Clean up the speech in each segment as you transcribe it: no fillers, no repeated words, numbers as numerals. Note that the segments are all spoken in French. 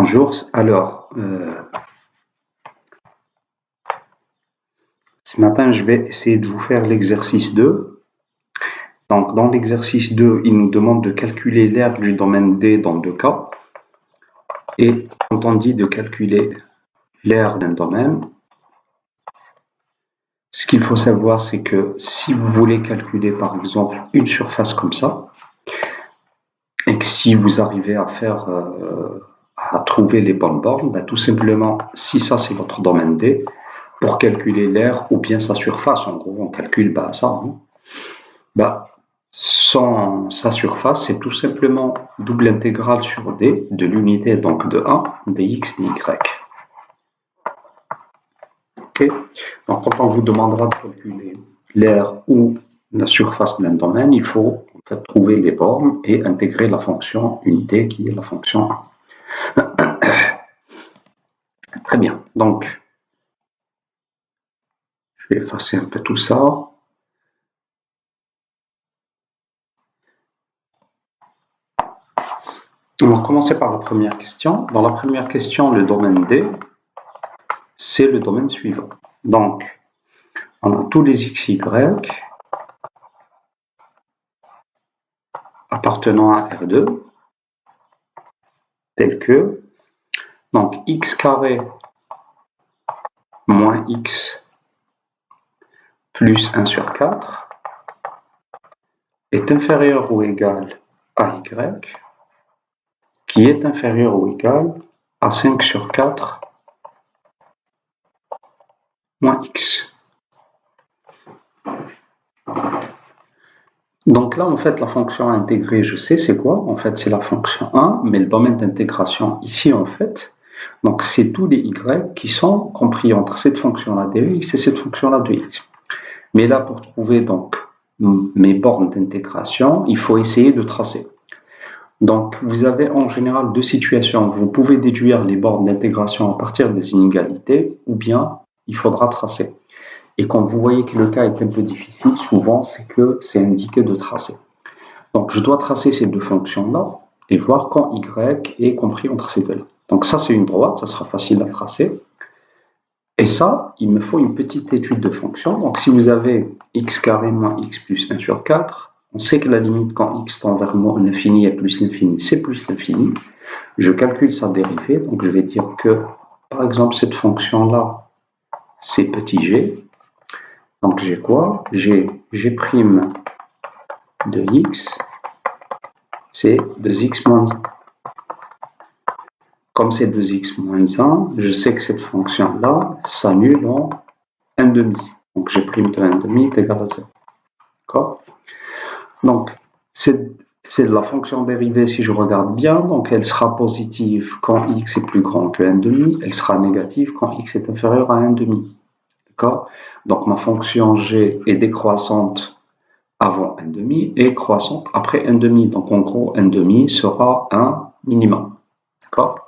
Bonjour, alors ce matin je vais essayer de vous faire l'exercice 2. Donc dans l'exercice 2, il nous demande de calculer l'aire du domaine D dans deux cas. Et quand on dit de calculer l'aire d'un domaine, ce qu'il faut savoir c'est que si vous voulez calculer par exemple une surface comme ça, et que si vous arrivez à faire à trouver les bonnes bornes, tout simplement, si ça c'est votre domaine D, pour calculer l'aire ou bien sa surface, en gros on calcule ça, sa surface c'est tout simplement double intégrale sur D de l'unité donc de 1 dx dy. Okay. Donc quand on vous demandera de calculer l'aire ou la surface d'un domaine, il faut en fait trouver les bornes et intégrer la fonction unité qui est la fonction 1. Très bien, donc je vais effacer un peu tout ça. On va commencer par la première question. Dans la première question, le domaine D, c'est le domaine suivant. Donc, on a tous les xy appartenant à R2, tels que, donc x carré moins x plus 1 sur 4 est inférieur ou égal à y, qui est inférieur ou égal à 5 sur 4 moins x. Donc là, en fait, la fonction intégrée, je sais c'est quoi. En fait, c'est la fonction 1, mais le domaine d'intégration ici, en fait, donc c'est tous les y qui sont compris entre cette fonction-là de x et cette fonction-là de x. Mais là, pour trouver donc mes bornes d'intégration, il faut essayer de tracer. Donc, vous avez en général deux situations. Vous pouvez déduire les bornes d'intégration à partir des inégalités, ou bien il faudra tracer. Et quand vous voyez que le cas est un peu difficile, souvent c'est que c'est indiqué de tracer. Donc je dois tracer ces deux fonctions-là et voir quand y est compris entre ces deux-là. Donc ça c'est une droite, ça sera facile à tracer. Et ça, il me faut une petite étude de fonction. Donc si vous avez x carré moins x plus 1 sur 4, on sait que la limite quand x tend vers l'infini et plus l'infini, c'est plus l'infini. Je calcule sa dérivée, donc je vais dire que par exemple cette fonction-là, c'est petit g. Donc j'ai quoi? J'ai g' de x, c'est 2x moins 1. Comme c'est 2x moins 1, je sais que cette fonction-là s'annule en 1 demi. Donc g' de 1 demi est égal à 0. D'accord? Donc c'est la fonction dérivée, si je regarde bien, donc elle sera positive quand x est plus grand que 1 demi, elle sera négative quand x est inférieur à 1 demi. D'accord? Donc ma fonction g est décroissante avant 1 demi et croissante après 1 demi. Donc en gros, 1 demi sera un minimum. D'accord?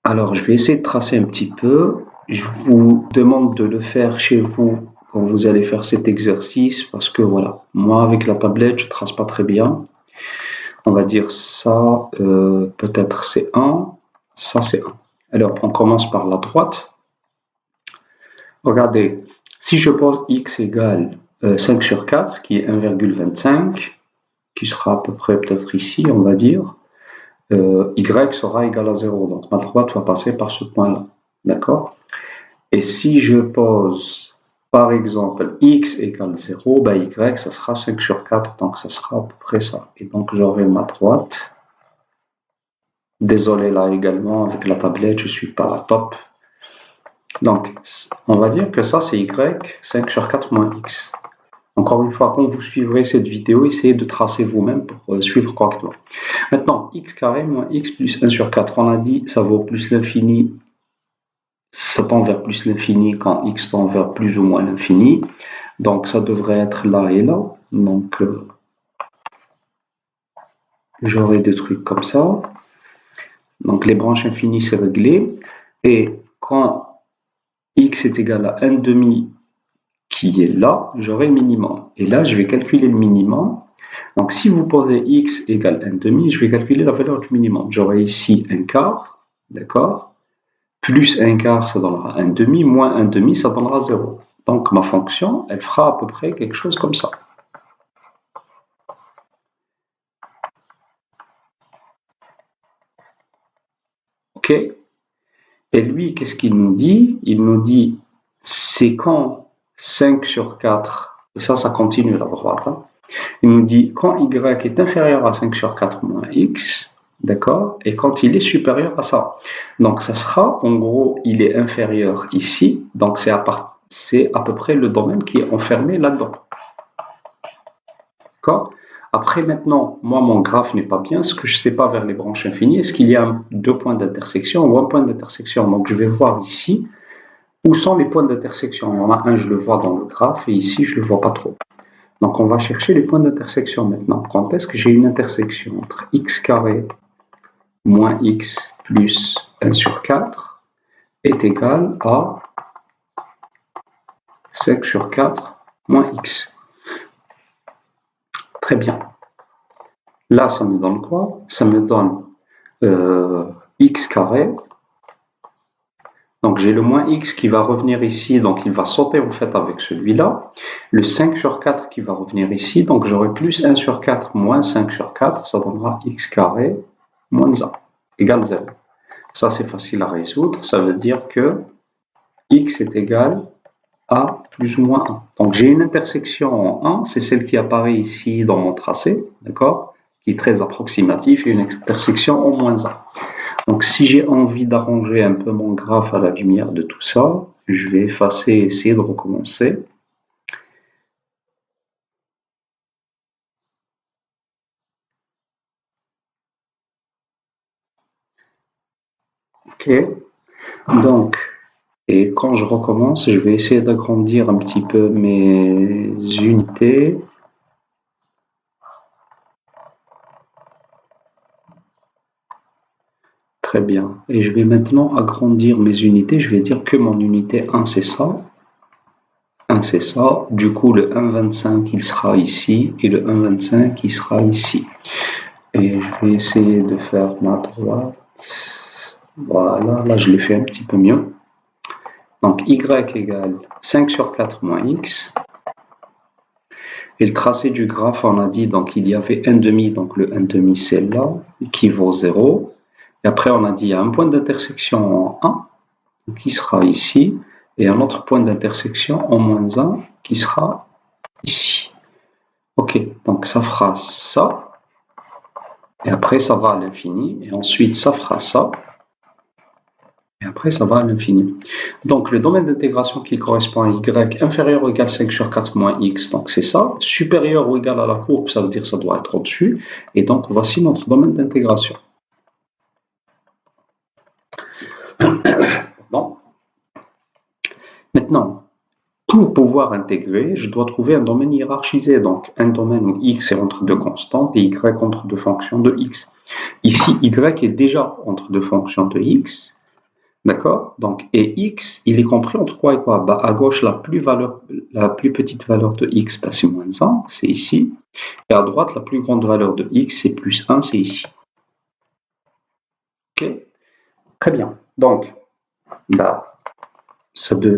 Alors je vais essayer de tracer un petit peu. Je vous demande de le faire chez vous quand vous allez faire cet exercice parce que voilà, moi avec la tablette, je ne trace pas très bien. On va dire ça, peut-être c'est 1, ça c'est 1. Alors on commence par la droite. Regardez, si je pose x égale 5 sur 4, qui est 1,25, qui sera à peu près peut-être ici, on va dire, y sera égal à 0. Donc ma droite va passer par ce point-là. D'accord? Et si je pose, par exemple, x égale 0, y, ça sera 5 sur 4, donc ça sera à peu près ça. Et donc j'aurai ma droite. Désolé là également, avec la tablette, je ne suis pas top. Donc, on va dire que ça, c'est y, 5 sur 4 moins x. Encore une fois, quand vous suivrez cette vidéo, essayez de tracer vous-même pour suivre correctement. Maintenant, x carré moins x plus 1 sur 4. On a dit ça vaut plus l'infini. Ça tend vers plus l'infini quand x tend vers plus ou moins l'infini. Donc, ça devrait être là et là. Donc, j'aurai des trucs comme ça. Donc, les branches infinies, c'est réglé. Et quand x est égal à 1 demi qui est là, j'aurai le minimum. Et là, je vais calculer le minimum. Donc, si vous posez x égale 1 demi, je vais calculer la valeur du minimum. J'aurai ici 1 quart, d'accord? Plus 1 quart, ça donnera 1 demi, moins 1 demi, ça donnera 0. Donc, ma fonction, elle fera à peu près quelque chose comme ça. OK? Et lui, qu'est-ce qu'il nous dit? Il nous dit, c'est quand 5 sur 4, et ça continue à droite, hein. Il nous dit quand y est inférieur à 5 sur 4 moins x, d'accord? Et quand il est supérieur à ça. Donc, ça sera, en gros, il est inférieur ici, donc c'est à peu près le domaine qui est enfermé là-dedans. D'accord? Après, maintenant, moi, mon graphe n'est pas bien. Ce que je ne sais pas vers les branches infinies, est-ce qu'il y a deux points d'intersection ou un point d'intersection? Donc, je vais voir ici où sont les points d'intersection. Il y en a un, je le vois dans le graphe, et ici, je ne le vois pas trop. Donc, on va chercher les points d'intersection maintenant. Quand est-ce que j'ai une intersection entre x carré moins x plus 1 sur 4 est égal à 5 sur 4 moins x? Très bien. Là, ça me donne quoi? Ça me donne x carré. Donc, j'ai le moins x qui va revenir ici, donc il va sauter en fait avec celui-là. Le 5 sur 4 qui va revenir ici, donc j'aurai plus 1 sur 4 moins 5 sur 4, ça donnera x carré moins 1 égale 0. Ça, c'est facile à résoudre. Ça veut dire que x est égal à plus ou moins 1. Donc, j'ai une intersection en 1, c'est celle qui apparaît ici dans mon tracé, d'accord, qui est très approximatif, et une intersection en moins 1. Donc, si j'ai envie d'arranger un peu mon graphe à la lumière de tout ça, je vais effacer et essayer de recommencer. OK. Donc, et quand je recommence, je vais essayer d'agrandir un petit peu mes unités. Très bien. Et je vais maintenant agrandir mes unités. Je vais dire que mon unité 1, c'est ça. 1, c'est ça. Du coup, le 1,25, il sera ici. Et le 1,25, il sera ici. Et je vais essayer de faire ma droite. Voilà, là, je l'ai fait un petit peu mieux. Donc, y égale 5 sur 4 moins x. Et le tracé du graphe, on a dit, donc il y avait 1 demi, donc le 1 demi, c'est là, qui vaut 0. Et après, on a dit, il y a un point d'intersection en 1, qui sera ici, et un autre point d'intersection en moins 1, qui sera ici. Ok, donc ça fera ça, et après ça va à l'infini, et ensuite ça fera ça, et après ça va à l'infini. Donc le domaine d'intégration qui correspond à y inférieur ou égal 5 sur 4 moins x, donc c'est ça, supérieur ou égal à la courbe, ça veut dire que ça doit être au-dessus, et donc voici notre domaine d'intégration. Bon. Maintenant, pour pouvoir intégrer, je dois trouver un domaine hiérarchisé, donc un domaine où x est entre deux constantes et y entre deux fonctions de x. Ici, y est déjà entre deux fonctions de x, d'accord? Donc, et x, il est compris entre quoi et quoi? Bah, à gauche, la plus petite valeur de x, bah, c'est moins 1, c'est ici. Et à droite, la plus grande valeur de x, c'est plus 1, c'est ici. Ok? Très bien. Donc, bah,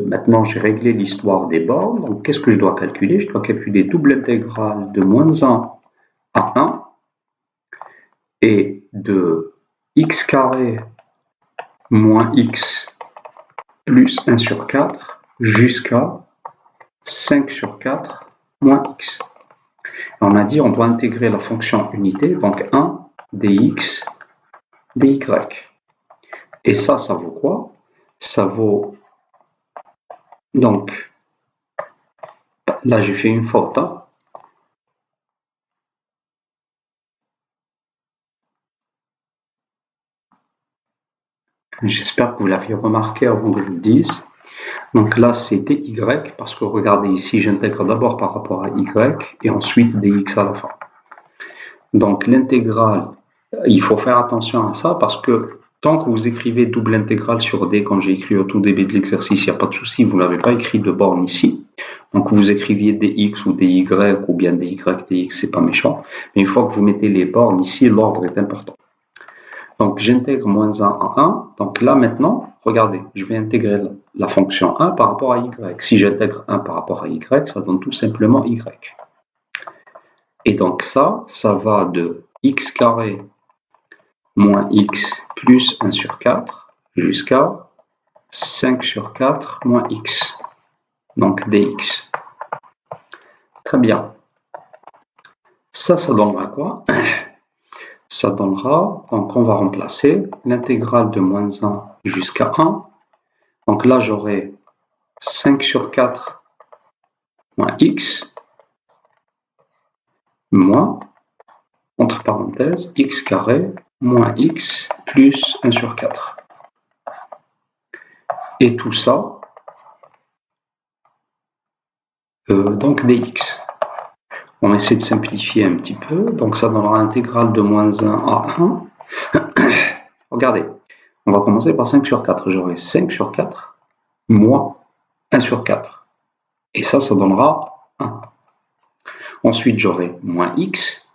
maintenant, j'ai réglé l'histoire des bornes. Donc, qu'est-ce que je dois calculer? Je dois calculer double intégrale de moins 1 à 1 et de x carré moins x plus 1 sur 4 jusqu'à 5 sur 4 moins x. On a dit on doit intégrer la fonction unité, donc 1 dx dy. Et ça vaut quoi? Ça vaut... Donc, là j'ai fait une faute, hein. J'espère que vous l'aviez remarqué avant que je le dise. Donc là, c'est dy, parce que regardez ici, j'intègre d'abord par rapport à y, et ensuite dx à la fin. Donc l'intégrale, il faut faire attention à ça, parce que tant que vous écrivez double intégrale sur d, comme j'ai écrit au tout début de l'exercice, il n'y a pas de souci, vous n'avez pas écrit de borne ici. Donc vous écriviez dx ou dy ou bien dy, dx, c'est pas méchant. Mais une fois que vous mettez les bornes ici, l'ordre est important. Donc j'intègre moins 1 à 1. Donc là maintenant, regardez, je vais intégrer la fonction 1 par rapport à y. Si j'intègre 1 par rapport à y, ça donne tout simplement y. Et donc ça va de x carré moins x plus 1 sur 4 jusqu'à 5 sur 4 moins x. Donc dx. Très bien. Ça donnera quoi? Ça donnera, donc on va remplacer l'intégrale de moins 1 jusqu'à 1. Donc là, j'aurai 5 sur 4 moins x, moins, entre parenthèses, x carré moins x plus 1 sur 4. Et tout ça, donc dx. On essaie de simplifier un petit peu, donc ça donnera intégrale de moins 1 à 1. Regardez, on va commencer par 5 sur 4. J'aurai 5 sur 4 moins 1 sur 4. Et ça donnera 1. Ensuite, j'aurai moins x,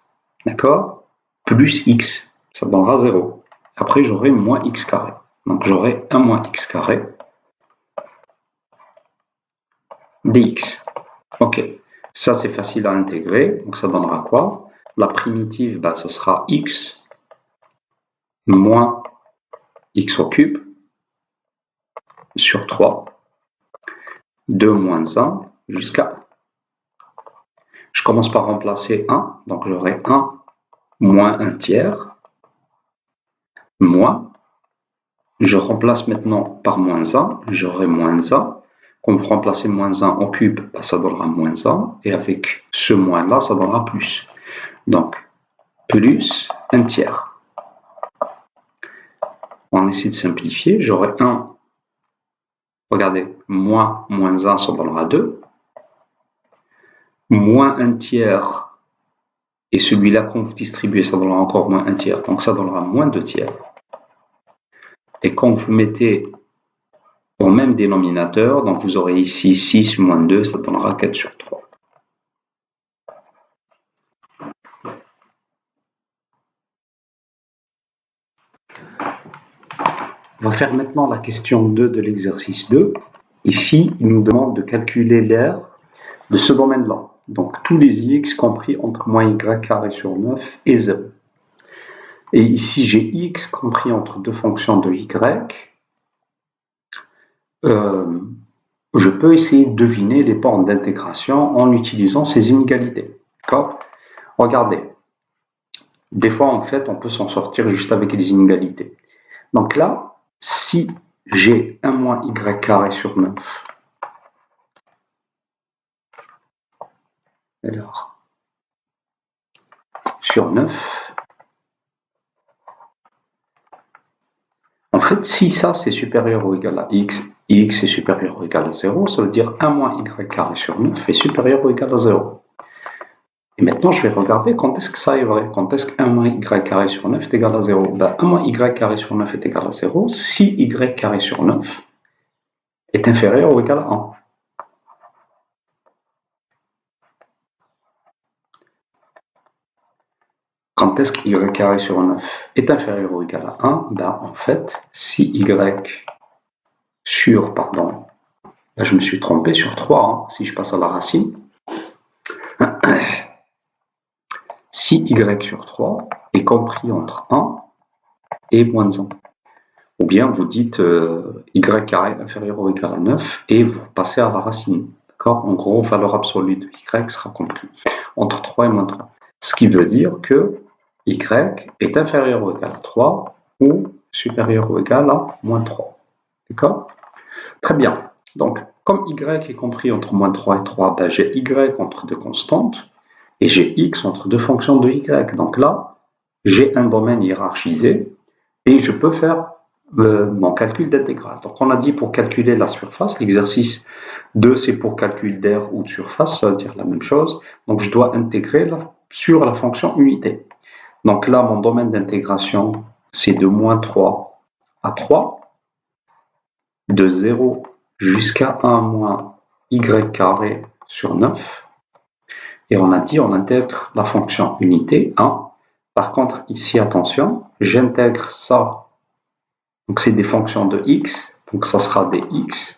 d'accord, plus x. Ça donnera 0. Après, j'aurai moins x carré. Donc, j'aurai 1 moins x carré dx. Ok. Ça, c'est facile à intégrer. Donc, ça donnera quoi? La primitive, ça sera x moins x au cube sur 3 de moins 1 jusqu'à 1. Je commence par remplacer 1. Donc, j'aurai 1 moins 1 tiers moins. Je remplace maintenant par moins 1. J'aurai moins 1. Quand vous remplacez moins 1 au cube, ça donnera moins 1. Et avec ce moins-là, ça donnera plus. Donc, plus 1 tiers. On essaie de simplifier. J'aurai 1. Regardez, moins 1, ça donnera 2. Moins 1 tiers. Et celui-là, quand vous distribuez, ça donnera encore moins 1 tiers. Donc, ça donnera moins 2 tiers. Et quand vous mettez au même dénominateur, donc vous aurez ici 6 moins 2, ça donnera 4 sur 3. On va faire maintenant la question 2 de l'exercice 2. Ici, il nous demande de calculer l'aire de ce domaine-là. Donc, tous les x compris entre moins y carré sur 9 et 0. Et ici, j'ai x compris entre deux fonctions de y. Je peux essayer de deviner les bornes d'intégration en utilisant ces inégalités. D'accord? Regardez. Des fois, en fait, on peut s'en sortir juste avec les inégalités. Donc là, si j'ai 1 moins y carré sur 9, alors, sur 9, en fait, si ça c'est supérieur ou égal à x, x est supérieur ou égal à 0, ça veut dire 1 moins y carré sur 9 est supérieur ou égal à 0. Et maintenant, je vais regarder quand est-ce que ça est vrai. Quand est-ce que 1 moins y carré sur 9 est égal à 0? 1 moins y carré sur 9 est égal à 0 si y carré sur 9 est inférieur ou égal à 1. Quand est-ce que y carré sur 9 est inférieur ou égal à 1? En fait, si y sur, pardon, là je me suis trompé sur 3, si je passe à la racine, si y sur 3 est compris entre 1 et moins 1. Ou bien vous dites y carré inférieur ou égal à 9 et vous passez à la racine. D'accord? En gros, valeur absolue de y sera compris entre 3 et moins 3. Ce qui veut dire que y est inférieur ou égal à 3 ou supérieur ou égal à moins 3. D'accord? Très bien. Donc, comme y est compris entre moins 3 et 3, j'ai y entre deux constantes et j'ai x entre deux fonctions de y. Donc là, j'ai un domaine hiérarchisé et je peux faire mon calcul d'intégrale. Donc on a dit pour calculer la surface, l'exercice 2 c'est pour calcul d'aire ou de surface, ça veut dire la même chose. Donc je dois intégrer sur la fonction unité. Donc là, mon domaine d'intégration, c'est de moins 3 à 3, de 0 jusqu'à 1 moins y carré sur 9. Et on a dit, on intègre la fonction unité 1. Par contre, ici, attention, j'intègre ça. Donc, c'est des fonctions de x. Donc, ça sera des x.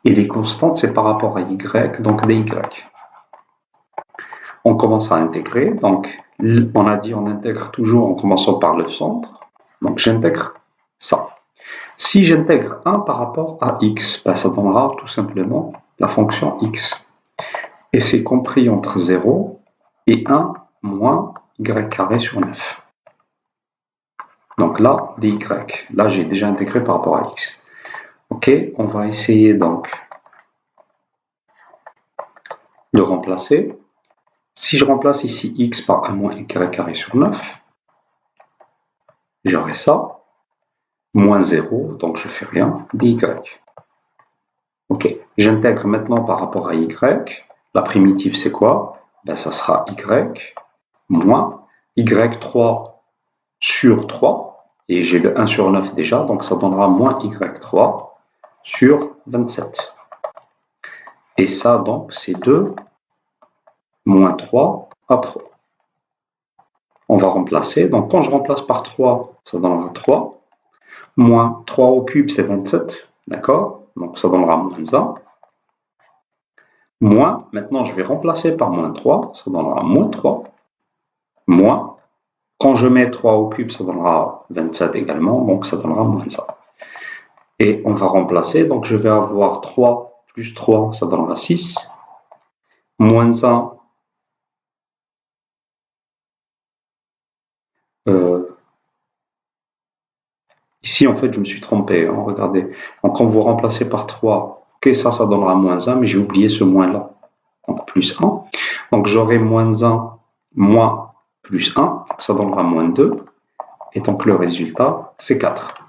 Et les constantes, c'est par rapport à y, donc des y. On commence à intégrer. Donc, on a dit, on intègre toujours en commençant par le centre. Donc, j'intègre ça. Si j'intègre 1 par rapport à x, ben, ça donnera tout simplement la fonction x. Et c'est compris entre 0 et 1 moins y carré sur 9. Donc là, dy. Là, j'ai déjà intégré par rapport à x. Ok, on va essayer donc de remplacer. Si je remplace ici x par 1 moins y carré sur 9, j'aurai ça. Moins 0, donc je fais rien, dy. Ok, j'intègre maintenant par rapport à y. La primitive, c'est quoi? Ben, ça sera y moins y3 sur 3. Et j'ai le 1 sur 9 déjà, donc ça donnera moins y3 sur 27. Et ça, donc, c'est 2 moins 3 à 3. On va remplacer. Donc, quand je remplace par 3, ça donnera 3. Moins 3 au cube, c'est 27. D'accord? Donc, ça donnera moins 1. Moins, maintenant, je vais remplacer par moins 3. Ça donnera moins 3. Moins. Quand je mets 3 au cube, ça donnera 27 également. Donc, ça donnera moins 1. Et on va remplacer. Donc, je vais avoir 3 plus 3, ça donnera 6. Moins 1. Ici, en fait, je me suis trompé. Hein, regardez. Donc, quand vous remplacez par 3, ok, ça donnera moins 1, mais j'ai oublié ce moins-là. Donc, plus 1. Donc, j'aurai moins 1, moins plus 1. Ça donnera moins 2. Et donc, le résultat, c'est 4.